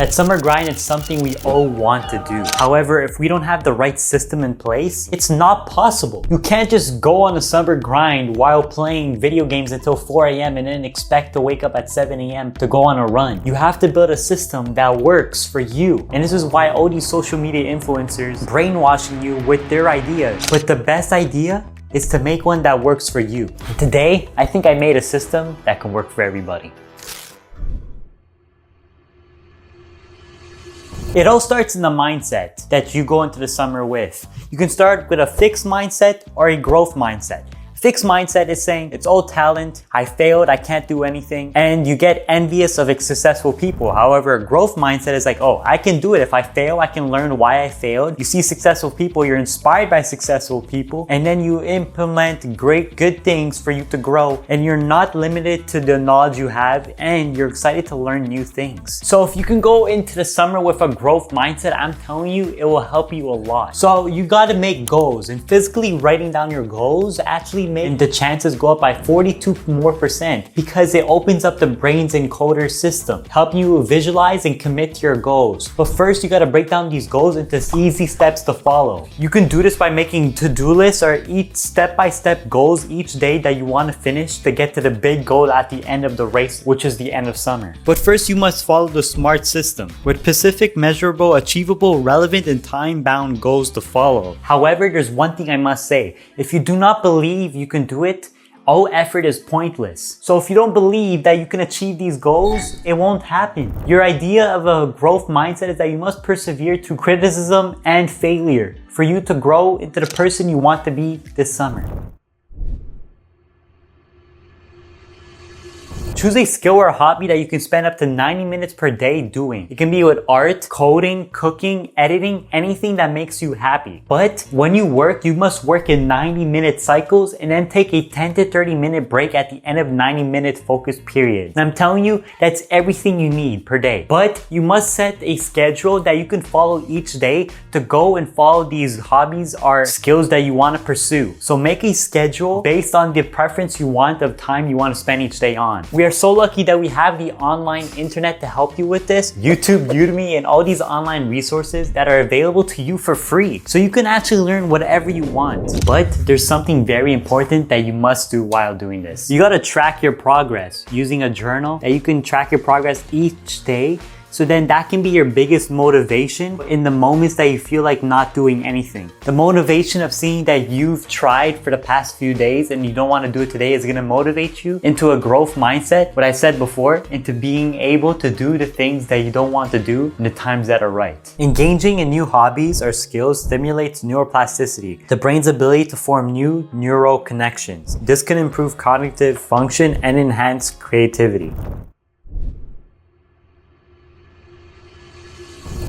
That summer grind is something we all want to do. However, if we don't have the right system in place, it's not possible. You can't just go on a summer grind while playing video games until 4 a.m. and then expect to wake up at 7 a.m. to go on a run. You have to build a system that works for you. And this is why all these social media influencers brainwashing you with their ideas. But the best idea is to make one that works for you. And today, I think I made a system that can work for everybody. It all starts in the mindset that you go into the summer with. You can start with a fixed mindset or a growth mindset. Fixed mindset is saying it's all talent, I failed, I can't do anything, and you get envious of successful people. However, a growth mindset is like, oh, I can do it. If I fail, I can learn why I failed. You see successful people, you're inspired by successful people, and then you implement good things for you to grow, and you're not limited to the knowledge you have, and you're excited to learn new things. So if you can go into the summer with a growth mindset, I'm telling you, it will help you a lot. So you gotta make goals, and physically writing down your goals actually make the chances go up by 42% more because it opens up the brain's encoder system, helping you visualize and commit to your goals. But first, you gotta break down these goals into easy steps to follow. You can do this by making to-do lists or each step-by-step goals each day that you want to finish to get to the big goal at the end of the race, which is the end of summer. But first, you must follow the SMART system with specific, measurable, achievable, relevant, and time-bound goals to follow. However, there's one thing I must say. If you do not believe you can do it, all effort is pointless. So if you don't believe that you can achieve these goals, it won't happen. Your idea of a growth mindset is that you must persevere through criticism and failure for you to grow into the person you want to be this summer. Choose a skill or a hobby that you can spend up to 90 minutes per day doing. It can be with art, coding, cooking, editing, anything that makes you happy. But when you work, you must work in 90-minute cycles and then take a 10 to 30-minute break at the end of 90-minute focus periods. And I'm telling you, that's everything you need per day. But you must set a schedule that you can follow each day to go and follow these hobbies or skills that you want to pursue. So make a schedule based on the preference you want of time you want to spend each day on. We are so lucky that we have the online internet to help you with this. YouTube, Udemy, and all these online resources that are available to you for free. So you can actually learn whatever you want. But there's something very important that you must do while doing this. You gotta track your progress using a journal that you can track your progress each day. So then that can be your biggest motivation in the moments that you feel like not doing anything. The motivation of seeing that you've tried for the past few days and you don't want to do it today is going to motivate you into a growth mindset, what I said before, into being able to do the things that you don't want to do in the times that are right. Engaging in new hobbies or skills stimulates neuroplasticity, the brain's ability to form new neural connections. This can improve cognitive function and enhance creativity.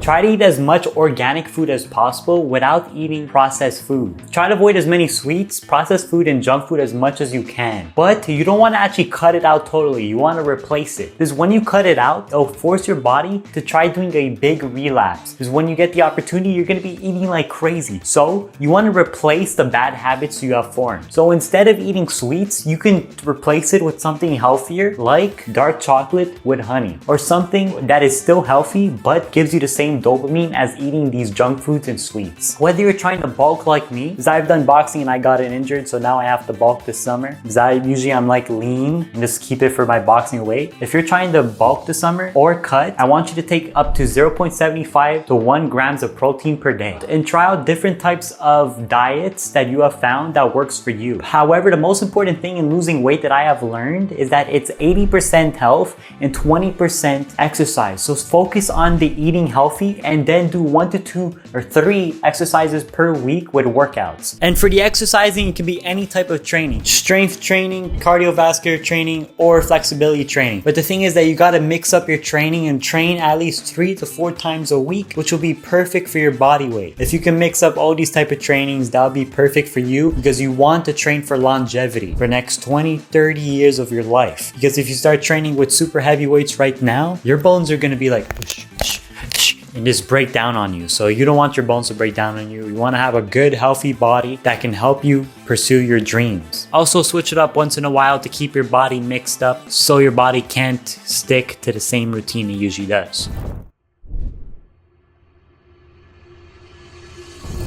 Try to eat as much organic food as possible without eating processed food. Try to avoid as many sweets, processed food, and junk food as much as you can. But you don't want to actually cut it out totally. You want to replace it. Because when you cut it out, it'll force your body to try doing a big relapse. Because when you get the opportunity, you're going to be eating like crazy. So you want to replace the bad habits you have formed. So instead of eating sweets, you can replace it with something healthier like dark chocolate with honey. Or something that is still healthy but gives you the same dopamine as eating these junk foods and sweets. Whether you're trying to bulk like me, because I've done boxing and I got it injured, so now I have to bulk this summer. Because I'm like lean and just keep it for my boxing weight. If you're trying to bulk this summer or cut, I want you to take up to 0.75 to 1 grams of protein per day and try out different types of diets that you have found that works for you. However, the most important thing in losing weight that I have learned is that it's 80% health and 20% exercise. So focus on the eating healthy and then do 1 to 2 or 3 exercises per week with workouts. And for the exercising, it can be any type of training. Strength training, cardiovascular training, or flexibility training. But the thing is that you gotta mix up your training and train at least 3 to 4 times a week, which will be perfect for your body weight. If you can mix up all these type of trainings, that'll be perfect for you because you want to train for longevity for the next 20, 30 years of your life. Because if you start training with super heavy weights right now, your bones are gonna be like and just break down on you. So you don't want your bones to break down on you. You want to have a good, healthy body that can help you pursue your dreams. Also switch it up once in a while to keep your body mixed up so your body can't stick to the same routine it usually does.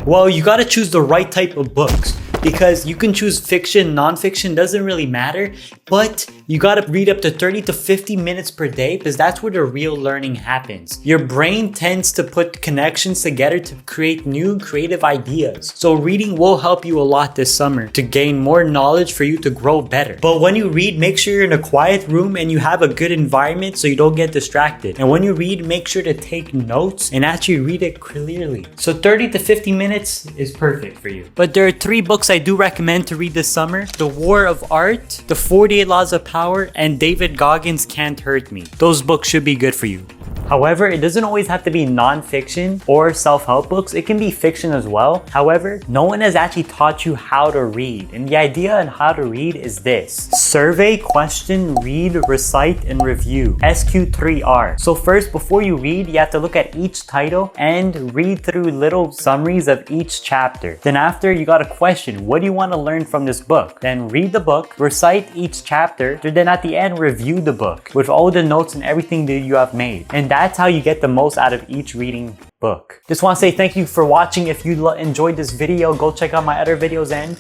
Well, you gotta choose the right type of books. Because you can choose fiction, non-fiction, doesn't really matter, but you gotta read up to 30 to 50 minutes per day because that's where the real learning happens. Your brain tends to put connections together to create new creative ideas. So reading will help you a lot this summer to gain more knowledge for you to grow better. But when you read, make sure you're in a quiet room and you have a good environment so you don't get distracted. And when you read, make sure to take notes and actually read it clearly. So 30 to 50 minutes is perfect for you. But there are 3 books I do recommend to read this summer: The War of Art, The 48 Laws of Power, and David Goggins' Can't Hurt Me. Those books should be good for you. However, it doesn't always have to be non-fiction or self-help books. It can be fiction as well. However, no one has actually taught you how to read. And the idea on how to read is this: survey, question, read, recite, and review. SQ3R. So first, before you read, you have to look at each title and read through little summaries of each chapter. Then after, you got a question: what do you want to learn from this book? Then read the book, recite each chapter, then at the end, review the book with all the notes and everything that you have made. And that's how you get the most out of each reading book. Just want to say thank you for watching. If you enjoyed this video, go check out my other videos and